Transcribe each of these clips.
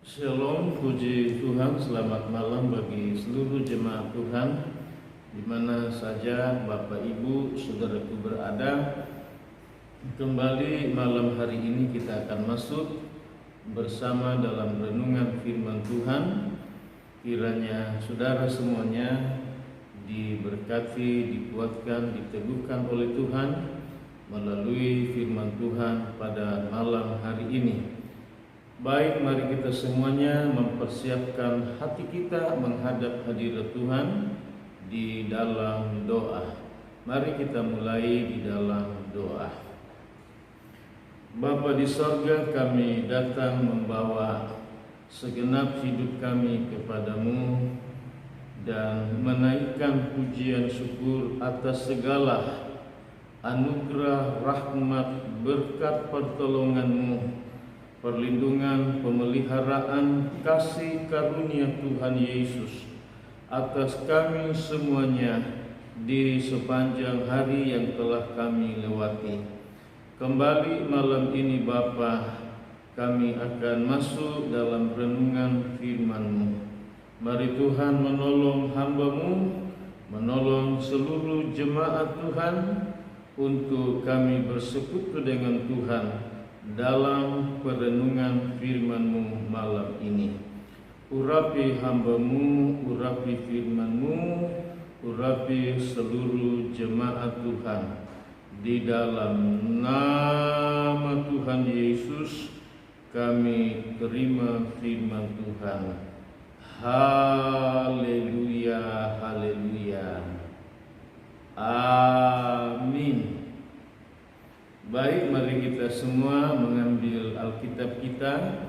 Shalom, puji Tuhan, selamat malam bagi seluruh jemaat Tuhan di mana saja Bapak Ibu Saudaraku berada. Kembali malam hari ini kita akan masuk bersama dalam renungan firman Tuhan. Kiranya saudara semuanya diberkati, dikuatkan, diteguhkan oleh Tuhan melalui firman Tuhan pada malam hari ini. Baik, mari kita semuanya mempersiapkan hati kita menghadap hadirat Tuhan di dalam doa. Mari kita mulai di dalam doa. Bapa di sorga, kami datang membawa segenap hidup kami kepadamu dan menaikkan pujian syukur atas segala anugerah, rahmat, berkat pertolongan-Mu, perlindungan, pemeliharaan, kasih karunia Tuhan Yesus atas kami semuanya di sepanjang hari yang telah kami lewati. Kembali malam ini Bapa, kami akan masuk dalam renungan firman-Mu. Mari Tuhan menolong hamba-Mu, menolong seluruh jemaat Tuhan untuk kami bersekutu dengan Tuhan dalam perenungan firman-Mu malam ini. Urapi hamba-Mu, urapi firman-Mu, urapi seluruh jemaat Tuhan. Di dalam nama Tuhan Yesus kami terima firman Tuhan. Haleluya, haleluya. Amin. Baik, mari kita semua mengambil Alkitab kita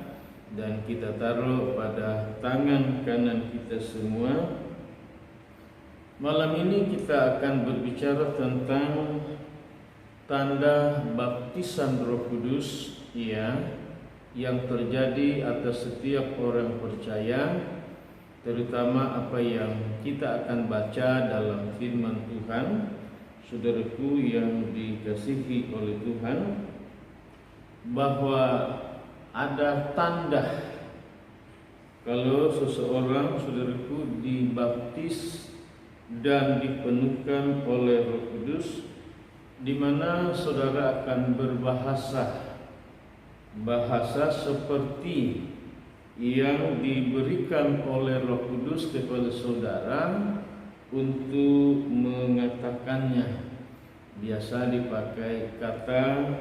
dan kita taruh pada tangan kanan kita semua. Malam ini kita akan berbicara tentang tanda baptisan Roh Kudus yang terjadi atas setiap orang percaya, terutama apa yang kita akan baca dalam firman Tuhan. Saudaraku yang dikasihi oleh Tuhan, bahwa ada tanda kalau seseorang, saudaraku, dibaptis dan dipenuhkan oleh Roh Kudus, di mana saudara akan berbahasa seperti yang diberikan oleh Roh Kudus kepada saudara untuk mengatakannya. Biasa dipakai kata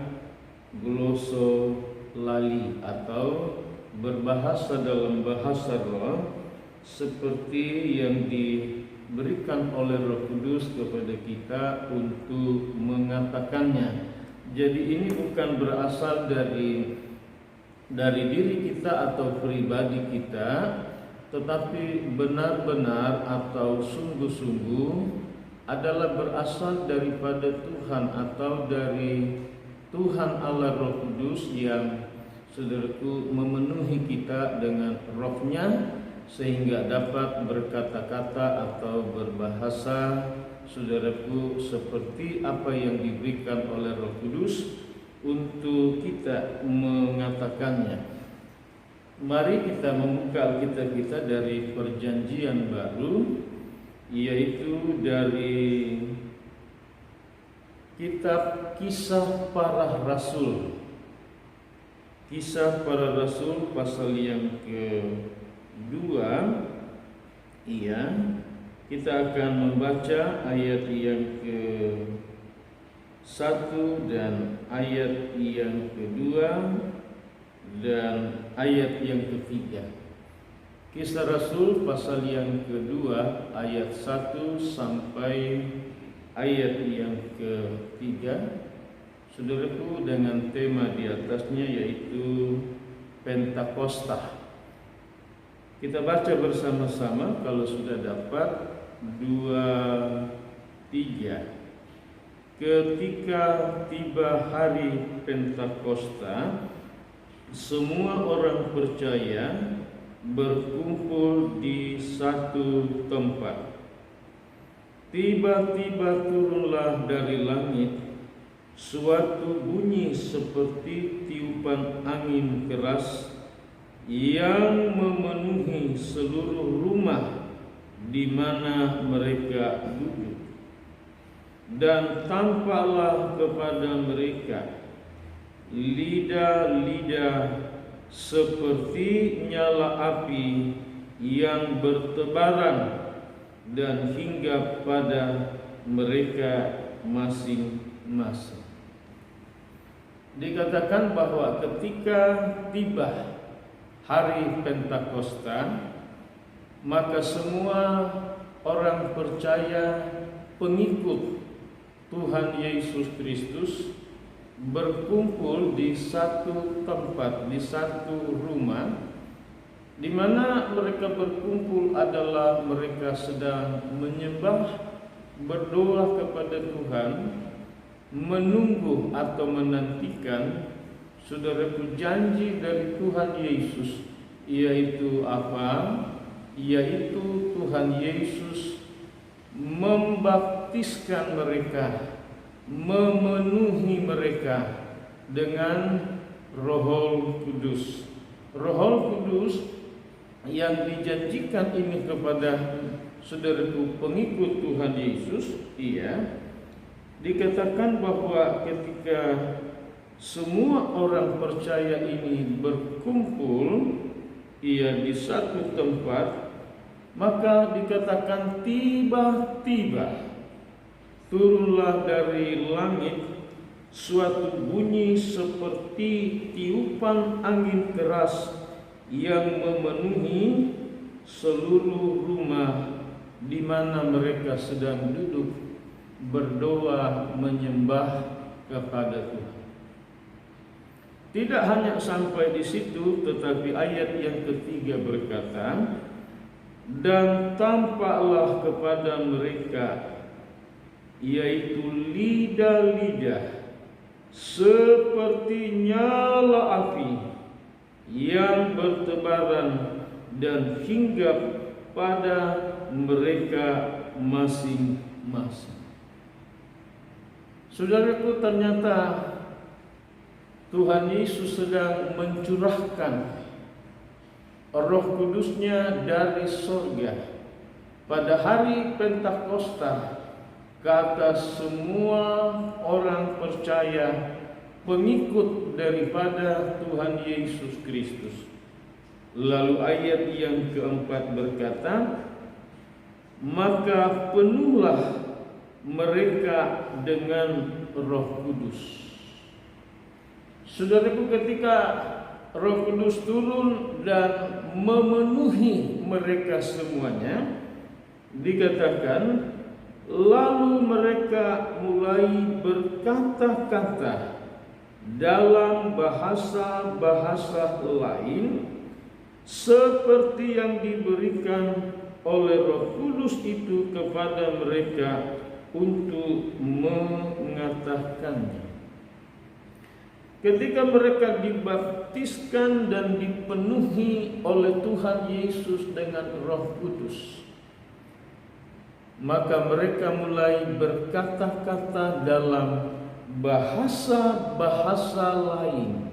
glosolali atau berbahasa dalam bahasa roh seperti yang diberikan oleh Roh Kudus kepada kita untuk mengatakannya. Jadi ini bukan berasal dari diri kita atau pribadi kita, tetapi benar-benar atau sungguh-sungguh adalah berasal daripada Tuhan atau dari Tuhan Allah Roh Kudus yang, saudaraku, memenuhi kita dengan rohnya sehingga dapat berkata-kata atau berbahasa, saudaraku, seperti apa yang diberikan oleh Roh Kudus untuk kita mengatakannya. Mari kita membuka Alkitab kita dari Perjanjian Baru, yaitu dari kitab Kisah Para Rasul. Kisah Para Rasul pasal yang kedua. Kita akan membaca ayat yang ke-1 dan ayat yang kedua dan ayat yang ketiga. Kisah Rasul pasal yang kedua ayat 1 sampai ayat yang ketiga, saudaraku, dengan tema di atasnya yaitu Pentakosta. Kita baca bersama-sama kalau sudah dapat. 2, 3. Ketika tiba hari Pentakosta, semua orang percaya berkumpul di satu tempat. Tiba-tiba turunlah dari langit suatu bunyi seperti tiupan angin keras yang memenuhi seluruh rumah di mana mereka duduk. Dan tampaklah kepada mereka lidah-lidah seperti nyala api yang bertebaran dan hinggap pada mereka masing-masing. Dikatakan bahwa ketika tiba hari Pentakosta, maka semua orang percaya pengikut Tuhan Yesus Kristus berkumpul di satu tempat, di satu rumah, di mana mereka berkumpul adalah mereka sedang menyembah, berdoa kepada Tuhan, menunggu atau menantikan saudaraku janji dari Tuhan Yesus, yaitu apa? Yaitu Tuhan Yesus membaptiskan mereka, memenuhi mereka dengan Roh Kudus. Roh Kudus yang dijanjikan ini kepada saudaraku pengikut Tuhan Yesus, dikatakan bahwa ketika semua orang percaya ini berkumpul di satu tempat, maka dikatakan tiba-tiba turunlah dari langit suatu bunyi seperti tiupan angin keras yang memenuhi seluruh rumah di mana mereka sedang duduk berdoa menyembah kepada Tuhan. Tidak hanya sampai di situ, tetapi ayat yang ketiga berkata, dan tampaklah kepada mereka, yaitu lidah-lidah seperti nyala api yang bertebaran dan hinggap pada mereka masing-masing. Saudaraku, ternyata Tuhan Yesus sedang mencurahkan Roh Kudusnya dari surga pada hari Pentakosta ke atas semua orang percaya pengikut daripada Tuhan Yesus Kristus. Lalu ayat yang keempat berkata, maka penuhlah mereka dengan Roh Kudus. Saudaraku, ketika Roh Kudus turun dan memenuhi mereka semuanya, dikatakan lalu mereka mulai berkata-kata dalam bahasa-bahasa lain seperti yang diberikan oleh Roh Kudus itu kepada mereka untuk mengatakannya. Ketika mereka dibaptiskan dan dipenuhi oleh Tuhan Yesus dengan Roh Kudus, maka mereka mulai berkata-kata dalam bahasa-bahasa lain.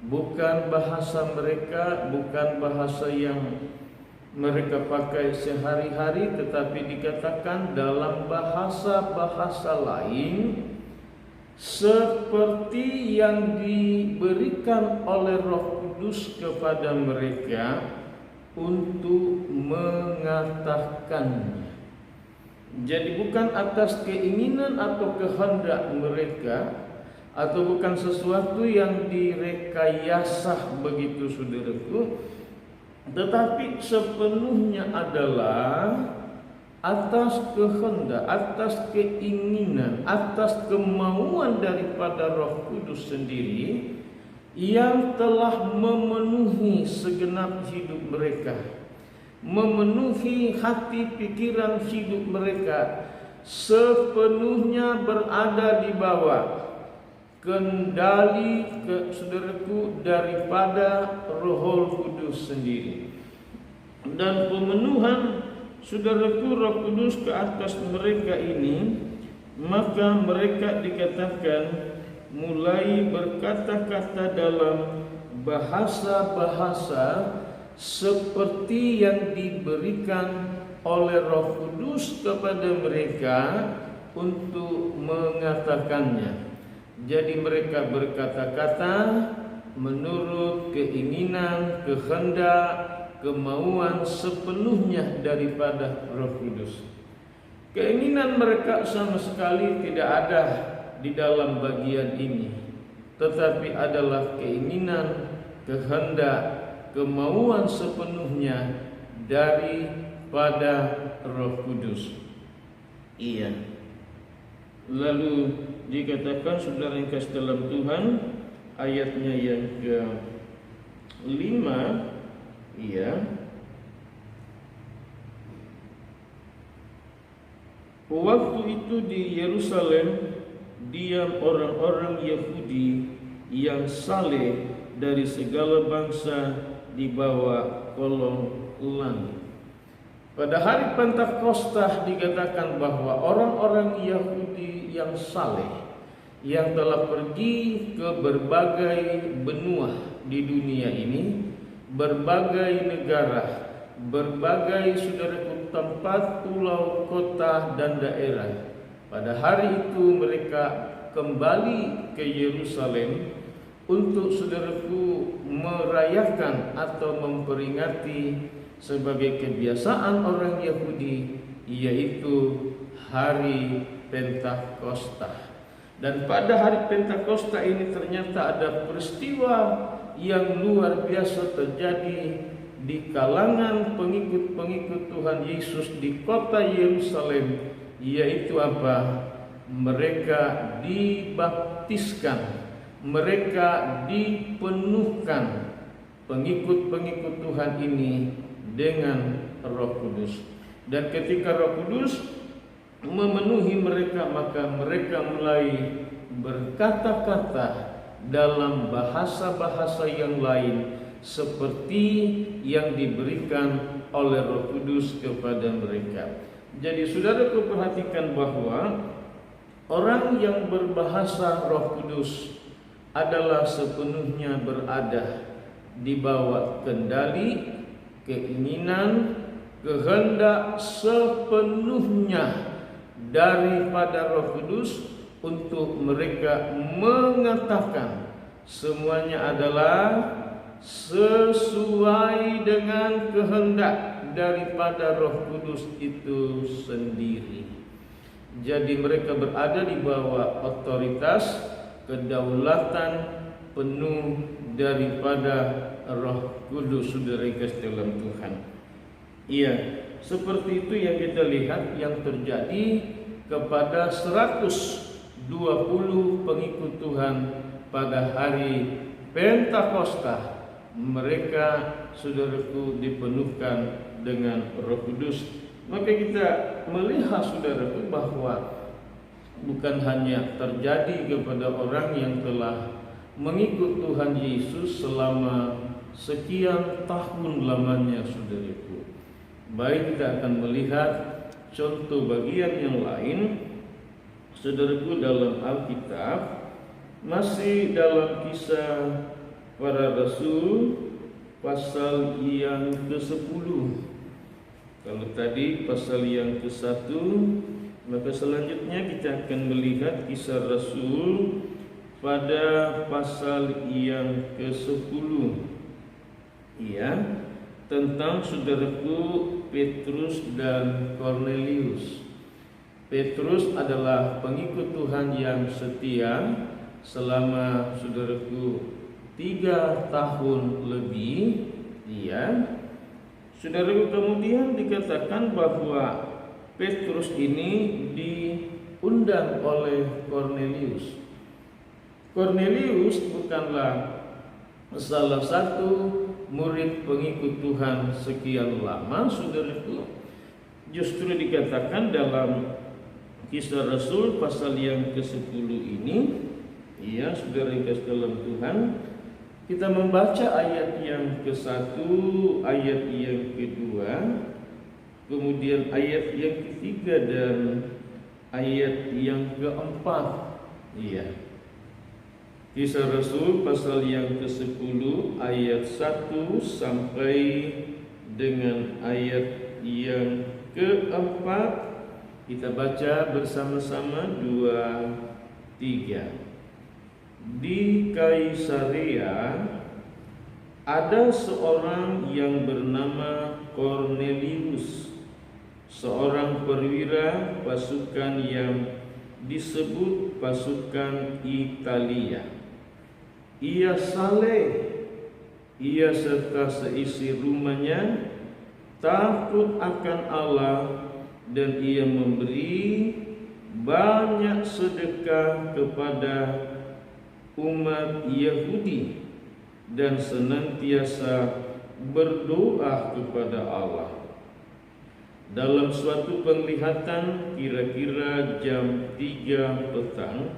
Bukan bahasa mereka, bukan bahasa yang mereka pakai sehari-hari, tetapi dikatakan dalam bahasa-bahasa lain seperti yang diberikan oleh Roh Kudus kepada mereka untuk mengatakannya. Jadi bukan atas keinginan atau kehendak mereka, atau bukan sesuatu yang direkayasa begitu saudaraku, tetapi sepenuhnya adalah atas kehendak, atas keinginan, atas kemauan daripada Roh Kudus sendiri yang telah memenuhi segenap hidup mereka, memenuhi hati pikiran hidup mereka, sepenuhnya berada di bawah kendali saudaraku daripada Roh Kudus sendiri. Dan pemenuhan saudaraku Roh Kudus ke atas mereka ini, maka mereka dikatakan mulai berkata-kata dalam bahasa-bahasa seperti yang diberikan oleh Roh Kudus kepada mereka untuk mengatakannya. Jadi mereka berkata-kata menurut keinginan, kehendak, kemauan sepenuhnya daripada Roh Kudus. Keinginan mereka sama sekali tidak ada di dalam bagian ini, tetapi adalah keinginan, kehendak, kemauan sepenuhnya daripada Roh Kudus. Iya. Lalu dikatakan, saudara yang kasih dalam Tuhan, ayatnya yang ke-5, iya. Waktu itu di Yerusalem diam orang-orang Yahudi yang saleh dari segala bangsa di bawah kolong langit. Pada hari Pentakosta dikatakan bahwa orang-orang Yahudi yang saleh, yang telah pergi ke berbagai benua di dunia ini, berbagai negara, berbagai saudaraku tempat, pulau, kota, dan daerah. Pada hari itu mereka kembali ke Yerusalem untuk saudaraku merayakan atau memperingati sebagai kebiasaan orang Yahudi, yaitu hari Pentakosta. Dan pada hari Pentakosta ini ternyata ada peristiwa yang luar biasa terjadi di kalangan pengikut-pengikut Tuhan Yesus di kota Yerusalem, yaitu apa? Mereka dibaptiskan, mereka dipenuhkan, pengikut-pengikut Tuhan ini dengan Roh Kudus. Dan ketika Roh Kudus memenuhi mereka, maka mereka mulai berkata-kata dalam bahasa-bahasa yang lain seperti yang diberikan oleh Roh Kudus kepada mereka. Jadi saudaraku perhatikan bahwa orang yang berbahasa Roh Kudus adalah sepenuhnya berada di bawah kendali, keinginan, kehendak sepenuhnya daripada Roh Kudus untuk mereka mengatakan semuanya adalah sesuai dengan kehendak daripada Roh Kudus itu sendiri. Jadi mereka berada di bawah otoritas, kedaulatan penuh daripada Roh Kudus, saudara kasih dalam Tuhan. Iya, seperti itu yang kita lihat yang terjadi kepada 120 pengikut Tuhan pada hari Pentakosta. Mereka, saudaraku, dipenuhkan dengan Roh Kudus. Maka kita melihat, saudaraku, bahwa bukan hanya terjadi kepada orang yang telah mengikut Tuhan Yesus selama sekian tahun lamanya, saudaraku. Baik, kita akan melihat contoh bagian yang lain, saudaraku, dalam Alkitab, masih dalam Kisah Para Rasul pasal yang ke-10. Kalau tadi pasal yang ke-1, maka selanjutnya kita akan melihat Kisah Rasul pada pasal yang ke-10. Iya, tentang saudaraku Petrus dan Kornelius. Petrus adalah pengikut Tuhan yang setia selama, saudaraku, 3 tahun lebih. Iya, saudaraku, kemudian dikatakan bahwa Petrus ini diundang oleh Kornelius. Kornelius bukanlah salah satu murid pengikut Tuhan sekian lama, saudaraku. Justru dikatakan dalam Kisah Rasul pasal yang ke-10 ini, iya, saudara yang kasih dalam Tuhan, kita membaca ayat yang ke-1, ayat yang ke-2, kemudian ayat yang ke-3 dan ayat yang ke-4. Iya. Kisah Rasul pasal yang ke-10 ayat 1 sampai dengan ayat yang ke-4. Kita baca bersama-sama 2, 3. Di Kaisarea ada seorang yang bernama Kornelius, seorang perwira pasukan yang disebut pasukan Italia. Ia saleh, ia serta seisi rumahnya takut akan Allah, dan ia memberi banyak sedekah kepada umat Yahudi dan senantiasa berdoa kepada Allah. Dalam suatu penglihatan kira-kira jam 3 petang,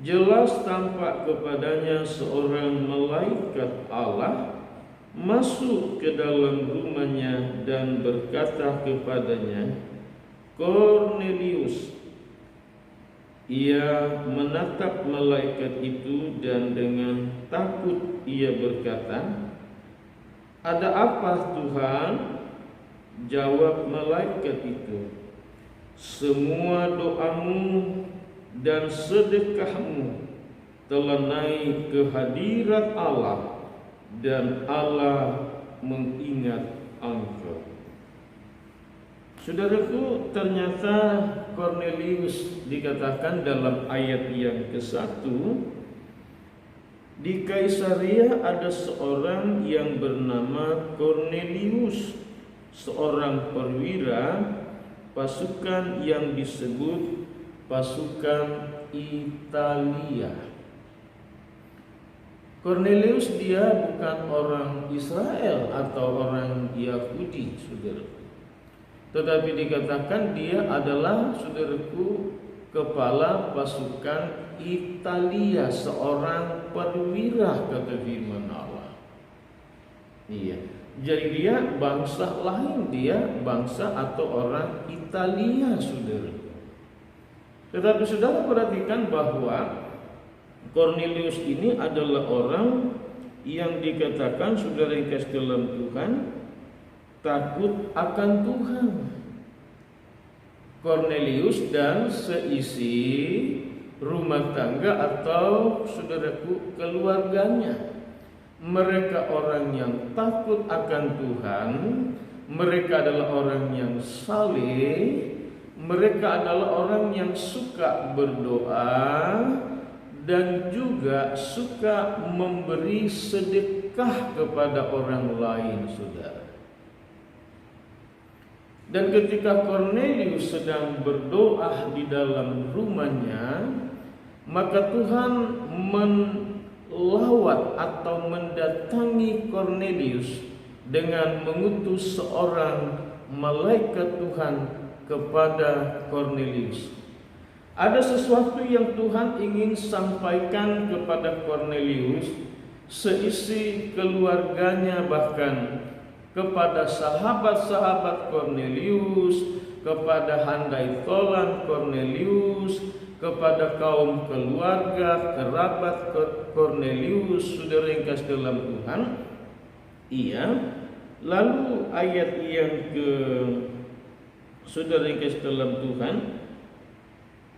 jelas tampak kepadanya seorang malaikat Allah masuk ke dalam rumahnya dan berkata kepadanya, "Kornelius." Ia menatap malaikat itu dan dengan takut ia berkata, "Ada apa, Tuhan?" Jawab malaikat itu, "Semua doamu dan sedekahmu telah naik ke hadirat Allah, dan Allah mengingat engkau." Saudaraku, ternyata Kornelius dikatakan dalam ayat yang ke-1, di Kaisarea ada seorang yang bernama Kornelius, seorang perwira pasukan yang disebut pasukan Italia. Kornelius dia bukan orang Israel atau orang Yahudi, saudara. Tetapi dikatakan dia adalah, saudaraku, kepala pasukan Italia, seorang perwira, kata firman Allah. Iya. Jadi dia bangsa lain, dia bangsa atau orang Italia, saudara. Tetapi saudara perhatikan bahwa Kornelius ini adalah orang yang dikatakan, saudara yang kasih dalam Tuhan, takut akan Tuhan. Kornelius dan seisi rumah tangga atau, saudaraku, keluarganya, mereka orang yang takut akan Tuhan, mereka adalah orang yang saleh, mereka adalah orang yang suka berdoa dan juga suka memberi sedekah kepada orang lain, saudara. Dan ketika Kornelius sedang berdoa di dalam rumahnya, maka Tuhan melawat atau mendatangi Kornelius dengan mengutus seorang malaikat Tuhan kepada Kornelius. Ada sesuatu yang Tuhan ingin sampaikan kepada Kornelius, seisi keluarganya, bahkan kepada sahabat-sahabat Kornelius, kepada handai tolan Kornelius, kepada kaum keluarga, kerabat Kornelius, saudara yang kasih dalam Tuhan. Iya. Lalu ayat yang ke, saudara yang kasih dalam Tuhan,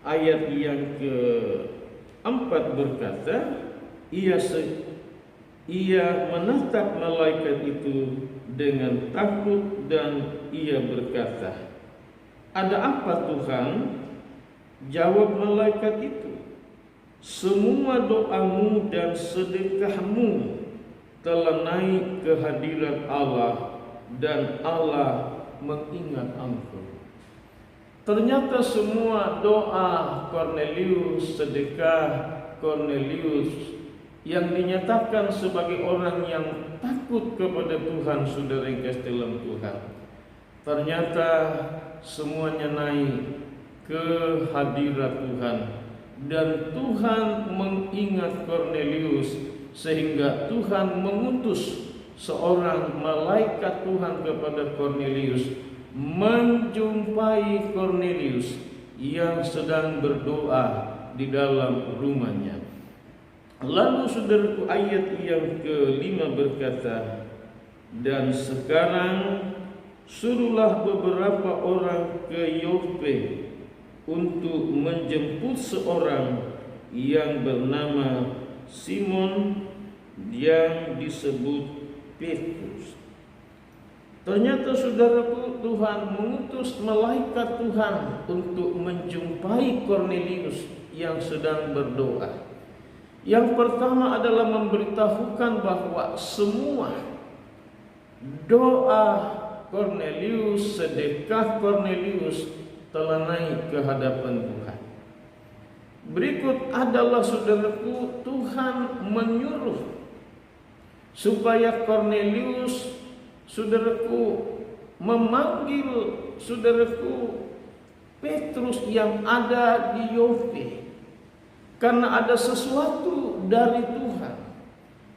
ayat yang ke-4 berkata, ia menatap malaikat itu dengan takut dan ia berkata, "Ada apa, Tuhan?" Jawab malaikat itu, "Semua doamu dan sedekahmu telah naik ke hadirat Allah, dan Allah mengingat engkau." Ternyata semua doa Kornelius, sedekah Kornelius yang dinyatakan sebagai orang yang takut kepada Tuhan, saudara yang kasih dalam Tuhan, ternyata semuanya naik ke hadirat Tuhan, dan Tuhan mengingat Kornelius sehingga Tuhan mengutus seorang malaikat Tuhan kepada Kornelius menjumpai Kornelius yang sedang berdoa di dalam rumahnya. Lalu saudaraku ayat yang kelima berkata, dan sekarang suruhlah beberapa orang ke Yope untuk menjemput seorang yang bernama Simon yang disebut Petrus. Ternyata saudaraku, Tuhan mengutus malaikat Tuhan untuk menjumpai Kornelius yang sedang berdoa. Yang pertama adalah memberitahukan bahwa semua doa Kornelius, sedekah Kornelius telah naik ke hadapan Tuhan. Berikut adalah saudaraku, Tuhan menyuruh supaya Kornelius, saudaraku, memanggil saudaraku Petrus yang ada di Yope, karena ada sesuatu dari Tuhan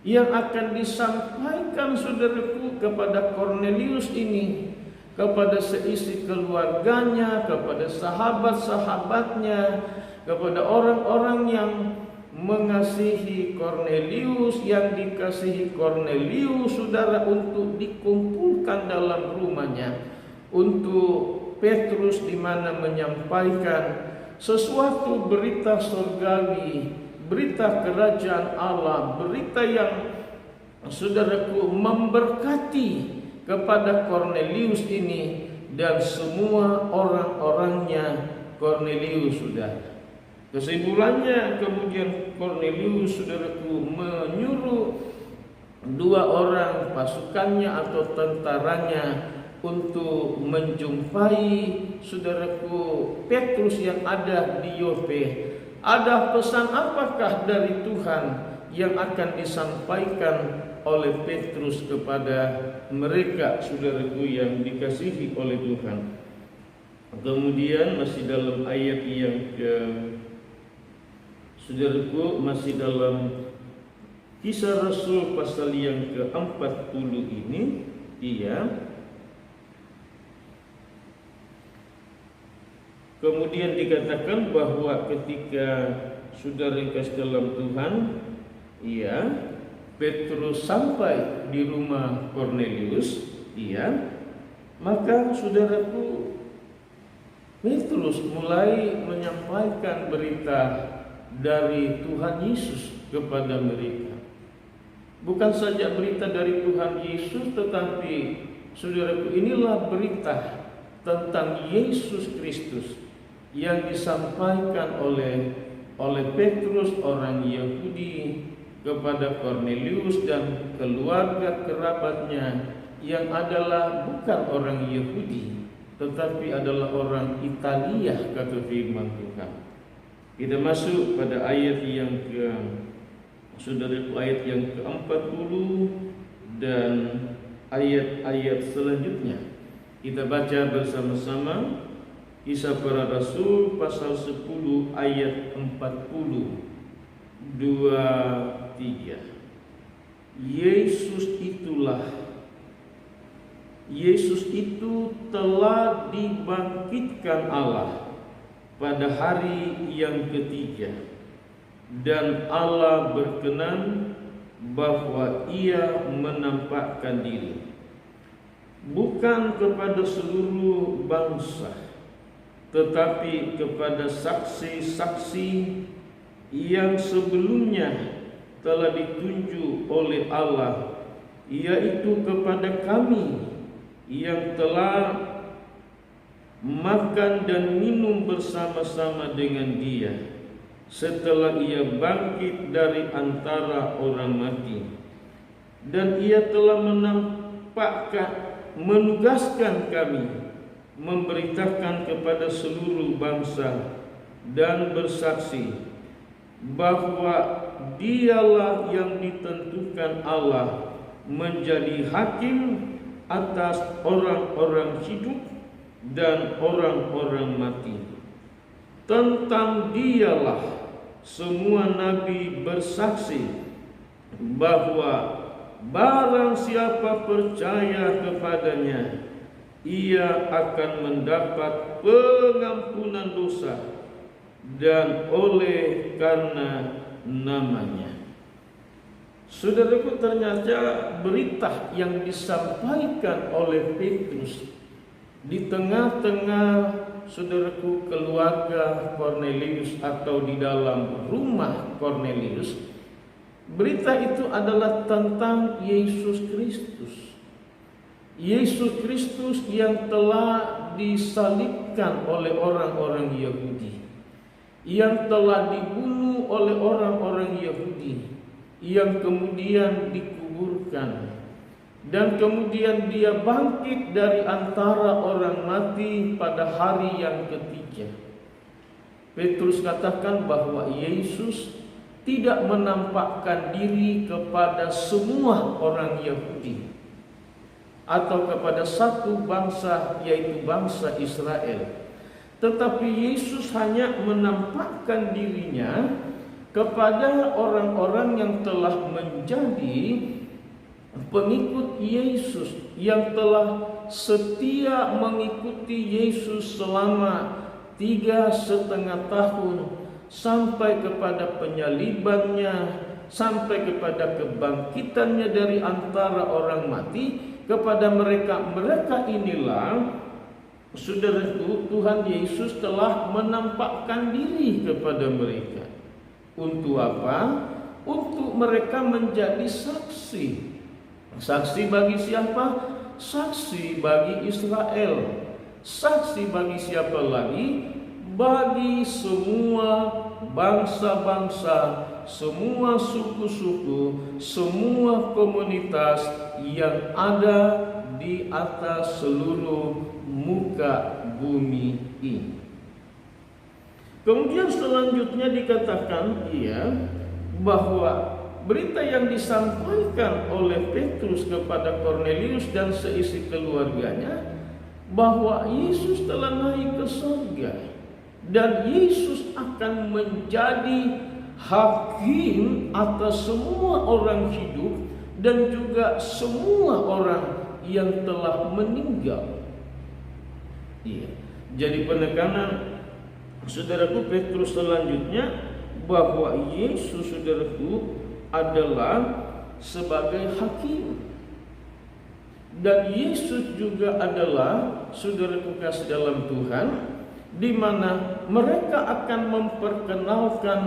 yang akan disampaikan saudaraku kepada Kornelius ini, kepada seisi keluarganya, kepada sahabat-sahabatnya, kepada orang-orang yang mengasihi Kornelius, yang dikasihi Kornelius, saudara, untuk dikumpulkan dalam rumahnya, untuk Petrus di mana menyampaikan sesuatu berita surgawi, berita kerajaan Allah, berita yang saudaraku memberkati kepada Kornelius ini dan semua orang-orangnya Kornelius, saudara. Kesimpulannya kemudian Kornelius, saudaraku, menyuruh 2 orang pasukannya atau tentaranya untuk menjumpai saudaraku Petrus yang ada di Yope. Ada pesan apakah dari Tuhan yang akan disampaikan oleh Petrus kepada mereka, saudaraku, yang dikasihi oleh Tuhan. Kemudian masih dalam ayat yang saudaraku, masih dalam Kisah Rasul pasal yang ke-40 ini, kemudian dikatakan bahwa ketika saudara kasih dalam Tuhan, Petrus sampai di rumah Kornelius, maka saudaraku, Petrus mulai menyampaikan berita dari Tuhan Yesus kepada mereka. Bukan saja berita dari Tuhan Yesus, tetapi saudaraku, inilah berita tentang Yesus Kristus yang disampaikan oleh Petrus, orang Yahudi, kepada Kornelius dan keluarga kerabatnya yang adalah bukan orang Yahudi, tetapi adalah orang Italia, kata firman Tuhan. Kita masuk pada ayat yang ayat yang ke-40 dan ayat-ayat selanjutnya. Kita baca bersama-sama Kisah Para Rasul pasal 10 ayat 40. 2, 3. Yesus itu telah dibangkitkan Allah pada hari yang ketiga, dan Allah berkenan bahwa Ia menampakkan diri bukan kepada seluruh bangsa, tetapi kepada saksi-saksi yang sebelumnya telah ditunjuk oleh Allah, yaitu kepada kami yang telah makan dan minum bersama-sama dengan Dia setelah Ia bangkit dari antara orang mati, dan Ia telah menugaskan kami memberitakan kepada seluruh bangsa dan bersaksi bahwa Dialah yang ditentukan Allah menjadi hakim atas orang-orang hidup dan orang-orang mati. Tentang Dialah semua nabi bersaksi bahwa barang siapa percaya kepadanya, ia akan mendapat pengampunan dosa, dan oleh karena namanya. Saudaraku, ternyata berita yang disampaikan oleh Petrus di tengah-tengah, saudaraku, keluarga Kornelius atau di dalam rumah Kornelius, berita itu adalah tentang Yesus Kristus. Yesus Kristus yang telah disalibkan oleh orang-orang Yahudi, yang telah dibunuh oleh orang-orang Yahudi, yang kemudian dikuburkan, dan kemudian dia bangkit dari antara orang mati pada hari yang ketiga. Petrus katakan bahwa Yesus tidak menampakkan diri kepada semua orang Yahudi atau kepada satu bangsa, yaitu bangsa Israel, tetapi Yesus hanya menampakkan dirinya kepada orang-orang yang telah menjadi pengikut Yesus, yang telah setia mengikuti Yesus selama 3,5 tahun, sampai kepada penyalibannya, sampai kepada kebangkitannya dari antara orang mati. Kepada mereka inilah, saudaraku, Tuhan Yesus telah menampakkan diri kepada mereka. Untuk apa? Untuk mereka menjadi saksi. Saksi bagi siapa? Saksi bagi Israel. Saksi bagi siapa lagi? Bagi semua bangsa-bangsa, semua suku-suku, semua komunitas yang ada di atas seluruh muka bumi ini. Kemudian selanjutnya dikatakan bahwa berita yang disampaikan oleh Petrus kepada Kornelius dan seisi keluarganya, bahwa Yesus telah naik ke surga dan Yesus akan menjadi hakim atas semua orang hidup dan juga semua orang yang telah meninggal. Jadi penekanan, saudaraku, Petrus selanjutnya bahwa Yesus, saudaraku, adalah sebagai hakim, dan Yesus juga adalah, saudaraku kasih dalam Tuhan, di mana mereka akan memperkenalkan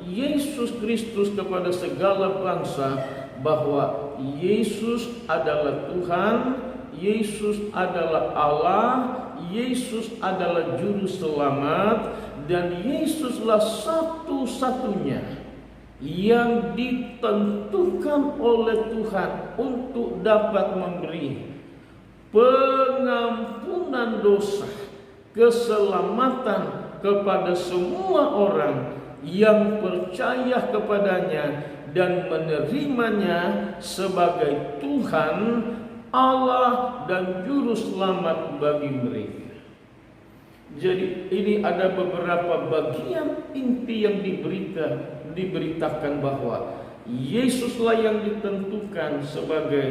Yesus Kristus kepada segala bangsa, bahwa Yesus adalah Tuhan, Yesus adalah Allah, Yesus adalah juru selamat, dan Yesuslah satu-satunya yang ditentukan oleh Tuhan untuk dapat memberi pengampunan dosa, keselamatan kepada semua orang yang percaya kepadanya dan menerimanya sebagai Tuhan, Allah, dan juru selamat bagi mereka. Jadi ini ada beberapa bagian inti yang diberitakan bahwa Yesuslah yang ditentukan sebagai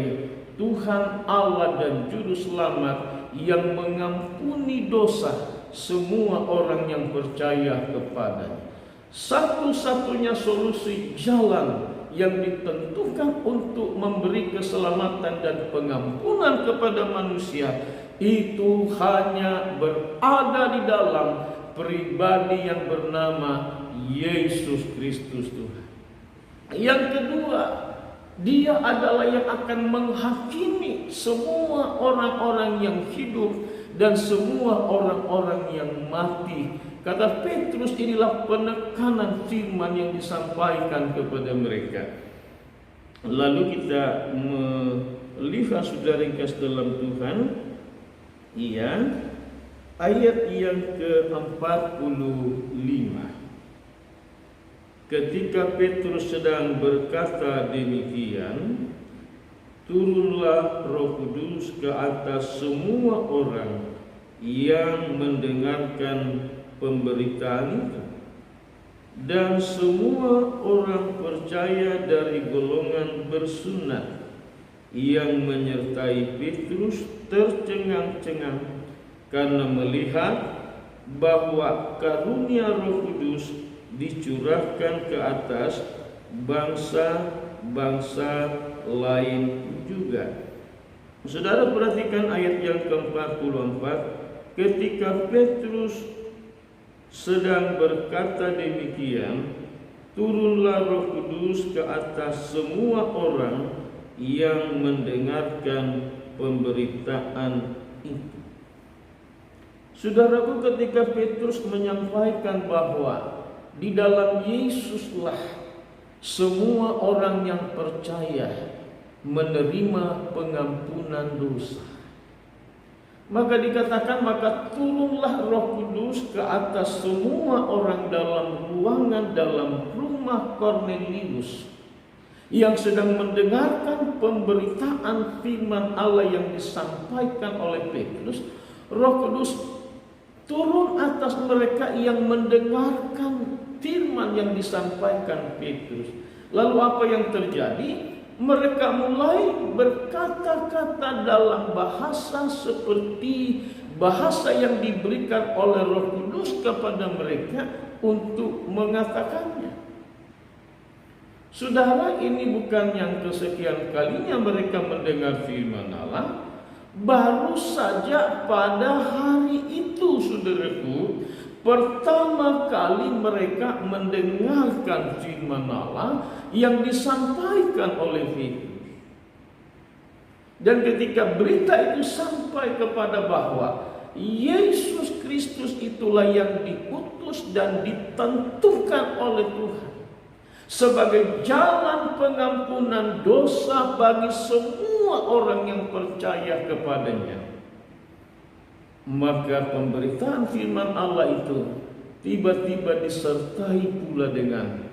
Tuhan, Allah, dan juru selamat yang mengampuni dosa semua orang yang percaya kepadanya. Satu-satunya solusi jalan yang ditentukan untuk memberi keselamatan dan pengampunan kepada manusia itu hanya berada di dalam pribadi yang bernama Yesus Kristus Tuhan. Yang kedua, Dia adalah yang akan menghakimi semua orang-orang yang hidup dan semua orang-orang yang mati. Kata Petrus, inilah penekanan firman yang disampaikan kepada mereka. Lalu kita melihat, saudara yang kasih dalam Tuhan, ayat yang ke-45. Ketika Petrus sedang berkata demikian, turunlah Roh Kudus ke atas semua orang yang mendengarkan pemberitaan itu, dan semua orang percaya dari golongan bersunat yang menyertai Petrus tercengang-cengang karena melihat bahwa karunia Roh Kudus dicurahkan ke atas bangsa bangsa lain juga. Saudara perhatikan ayat yang ke-44, ketika Petrus sedang berkata demikian, turunlah Roh Kudus ke atas semua orang yang mendengarkan pemberitaan itu. Saudaraku, ketika Petrus menyampaikan bahwa di dalam Yesuslah semua orang yang percaya menerima pengampunan dosa, maka dikatakan, maka turunlah Roh Kudus ke atas semua orang dalam ruangan dalam rumah Kornelius yang sedang mendengarkan pemberitaan firman Allah yang disampaikan oleh Petrus. Roh Kudus turun atas mereka yang mendengarkan firman yang disampaikan Petrus. Lalu apa yang terjadi? Mereka mulai berkata-kata dalam bahasa seperti bahasa yang diberikan oleh Roh Kudus kepada mereka untuk mengatakannya. Saudara, ini bukan yang kesekian kalinya mereka mendengar firman Allah. Baru saja pada hari itu, saudaraku, pertama kali mereka mendengarkan firman Allah yang disampaikan oleh Petrus. Dan ketika berita itu sampai kepada bahwa Yesus Kristus itulah yang diutus dan ditentukan oleh Tuhan sebagai jalan pengampunan dosa bagi semua orang yang percaya kepadanya, maka pemberitaan firman Allah itu tiba-tiba disertai pula dengan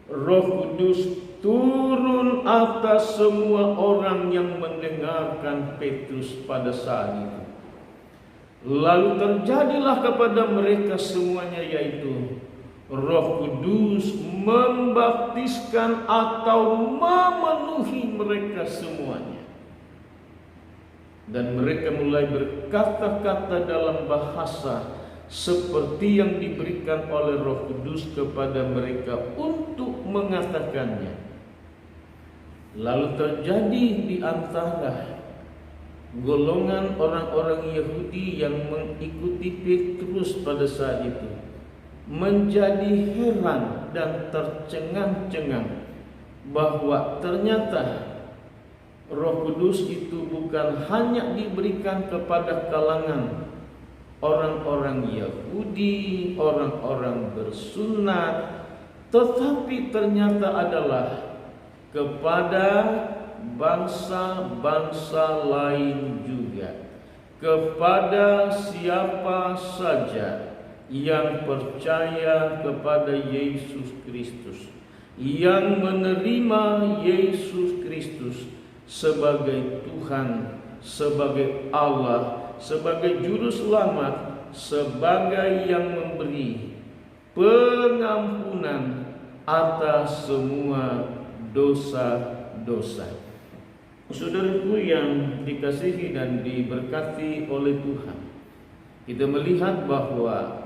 Roh Kudus turun atas semua orang yang mendengarkan Petrus pada saat itu. Lalu terjadilah kepada mereka semuanya, yaitu Roh Kudus membaptiskan atau memenuhi mereka semuanya. Dan mereka mulai berkata-kata dalam bahasa seperti yang diberikan oleh Roh Kudus kepada mereka untuk mengatakannya. Lalu terjadi di antara golongan orang-orang Yahudi yang mengikuti Petrus pada saat itu menjadi heran dan tercengang-cengang bahwa ternyata Roh Kudus itu bukan hanya diberikan kepada kalangan orang-orang Yahudi, orang-orang bersunat, tetapi ternyata adalah kepada bangsa-bangsa lain juga, kepada siapa saja yang percaya kepada Yesus Kristus, yang menerima Yesus Kristus sebagai Tuhan, sebagai Allah, sebagai juru selamat, sebagai yang memberi pengampunan atas semua dosa-dosa. Saudaraku yang dikasihi dan diberkati oleh Tuhan, kita melihat bahwa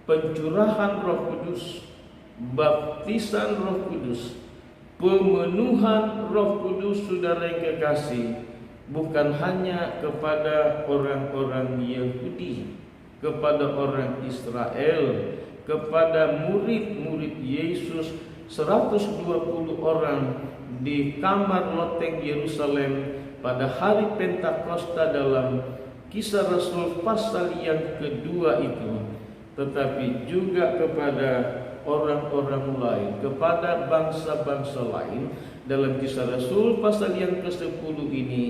pencurahan Roh Kudus, baptisan Roh Kudus, pemenuhan Roh Kudus, saudara yang kekasih, bukan hanya kepada orang-orang Yahudi, kepada orang Israel, kepada murid-murid Yesus 120 orang di kamar loteng Yerusalem pada hari Pentakosta dalam Kisah Rasul pasal yang kedua itu, tetapi juga kepada orang-orang lain, kepada bangsa-bangsa lain dalam Kisah Rasul pasal yang ke-10 ini,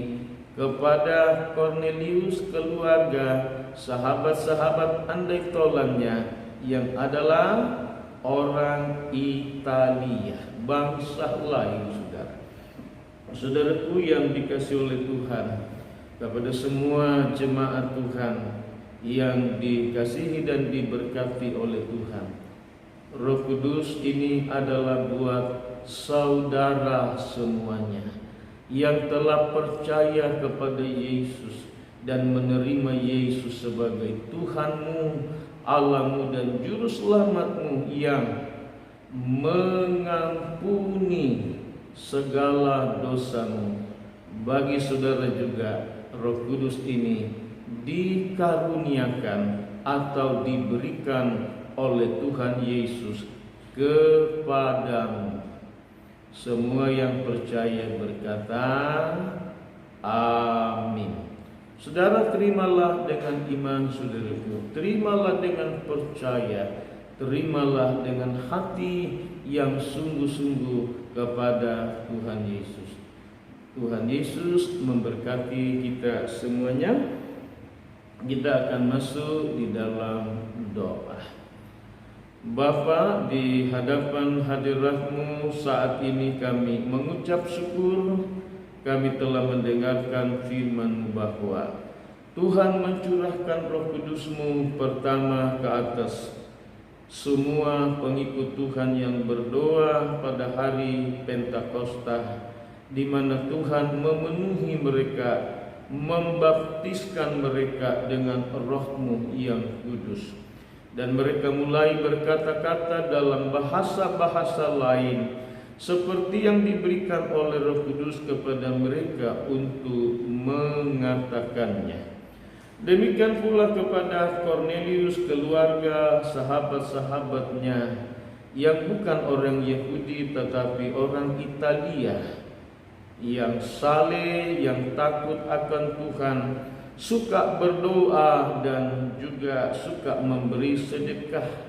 kepada Kornelius, keluarga, sahabat-sahabat andai tolannya yang adalah orang Italia, bangsa lain, saudara. Saudaraku yang dikasihi oleh Tuhan, kepada semua jemaat Tuhan yang dikasihi dan diberkati oleh Tuhan, Roh Kudus ini adalah buat saudara semuanya yang telah percaya kepada Yesus dan menerima Yesus sebagai Tuhanmu, Allahmu dan Juru Selamatmu yang mengampuni segala dosamu. Bagi saudara juga Roh Kudus ini dikaruniakan atau diberikan oleh Tuhan Yesus kepadamu. Semua yang percaya berkata amin. Saudara, terimalah dengan iman, saudaraku. Terimalah dengan percaya. Terimalah dengan hati yang sungguh-sungguh kepada Tuhan Yesus. Tuhan Yesus memberkati kita semuanya. Kita akan masuk di dalam doa. Bapa, di hadapan hadirat-Mu saat ini kami mengucap syukur. Kami telah mendengarkan firman-Mu bahwa Tuhan mencurahkan Roh Kudus-Mu pertama ke atas semua pengikut Tuhan yang berdoa pada hari Pentakosta, di mana Tuhan memenuhi mereka, membaptiskan mereka dengan Roh-Mu yang kudus. Dan mereka mulai berkata-kata dalam bahasa-bahasa lain seperti yang diberikan oleh Roh Kudus kepada mereka untuk mengatakannya. Demikian pula kepada Kornelius, keluarga, sahabat-sahabatnya yang bukan orang Yahudi tetapi orang Italia, yang saleh, yang takut akan Tuhan, suka berdoa dan juga suka memberi sedekah.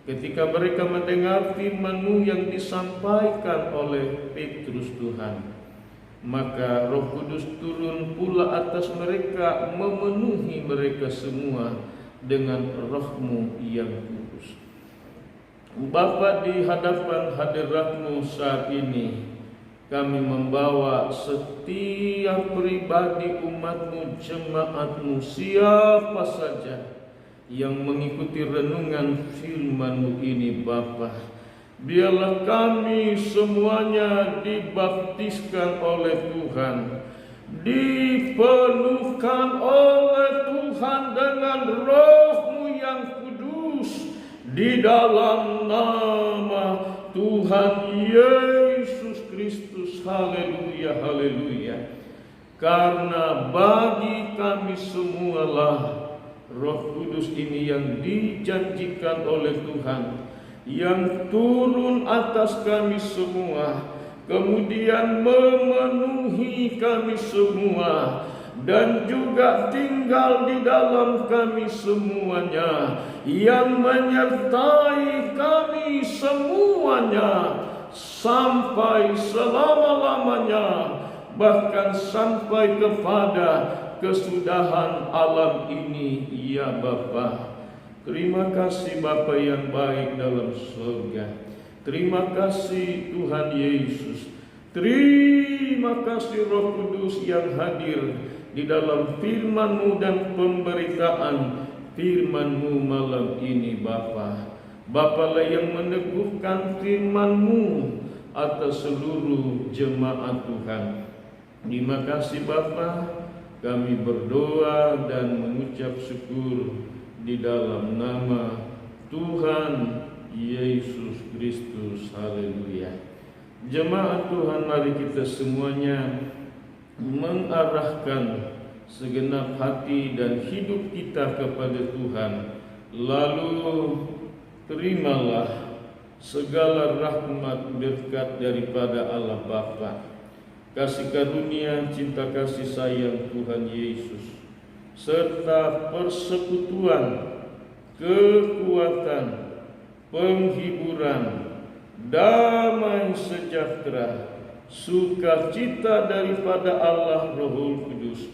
Ketika mereka mendengar firman-Mu yang disampaikan oleh Petrus Tuhan, maka Roh Kudus turun pula atas mereka, memenuhi mereka semua dengan Roh-Mu yang kudus. Bapa, di hadapan hadirat-Mu saat ini kami membawa setiap pribadi umat-Mu, jemaat-Mu, siapa saja yang mengikuti renungan firman-Mu ini, Bapa. Biarlah kami semuanya dibaptiskan oleh Tuhan, dipenuhkan oleh Tuhan dengan Roh-Mu yang kudus, di dalam nama Tuhan Yesus Kristus. Haleluya, haleluya. Karena bagi kami semualah Roh Kudus ini yang dijanjikan oleh Tuhan, yang turun atas kami semua, kemudian memenuhi kami semua, dan juga tinggal di dalam kami semuanya, yang menyertai kami semuanya sampai selama-lamanya, bahkan sampai kepada kesudahan alam ini, ya Bapa. Terima kasih Bapa yang baik dalam surga. Terima kasih Tuhan Yesus. Terima kasih Roh Kudus yang hadir di dalam firman-Mu dan pemberitaan firman-Mu malam ini, Bapa. Bapalah yang meneguhkan firman-Mu atas seluruh jemaat Tuhan. Terima kasih Bapa. Kami berdoa dan mengucap syukur di dalam nama Tuhan Yesus Kristus. Haleluya. Jemaat Tuhan, mari kita semuanya mengarahkan segenap hati dan hidup kita kepada Tuhan. Lalu terimalah segala rahmat berkat daripada Allah Bapa, kasih karunia, cinta kasih sayang Tuhan Yesus, serta persekutuan, kekuatan, penghiburan, damai sejahtera, sukacita daripada Allah Roh Kudus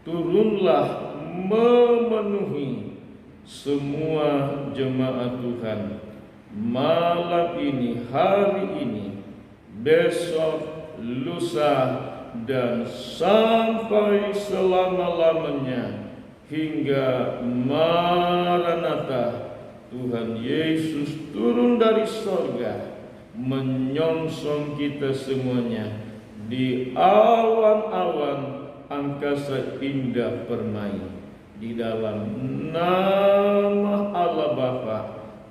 turunlah memenuhi semua jemaat Tuhan malam ini, hari ini, besok, lusa, dan sampai selama-lamanya hingga Maranatha. Tuhan Yesus turun dari sorga menyongsong kita semuanya di awan-awan angkasa indah permai, di dalam nama Allah Bapa,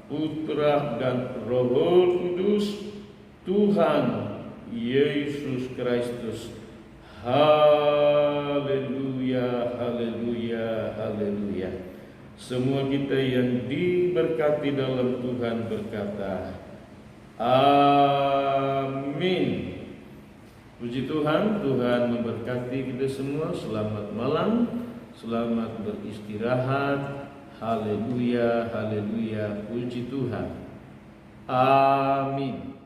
Putra dan Roh Kudus, Tuhan Yesus Kristus. Haleluya, haleluya, haleluya. Semua kita yang diberkati dalam Tuhan berkata, amin. Puji Tuhan, Tuhan memberkati kita semua. Selamat malam, selamat beristirahat. Haleluya, haleluya, puji Tuhan. Amin.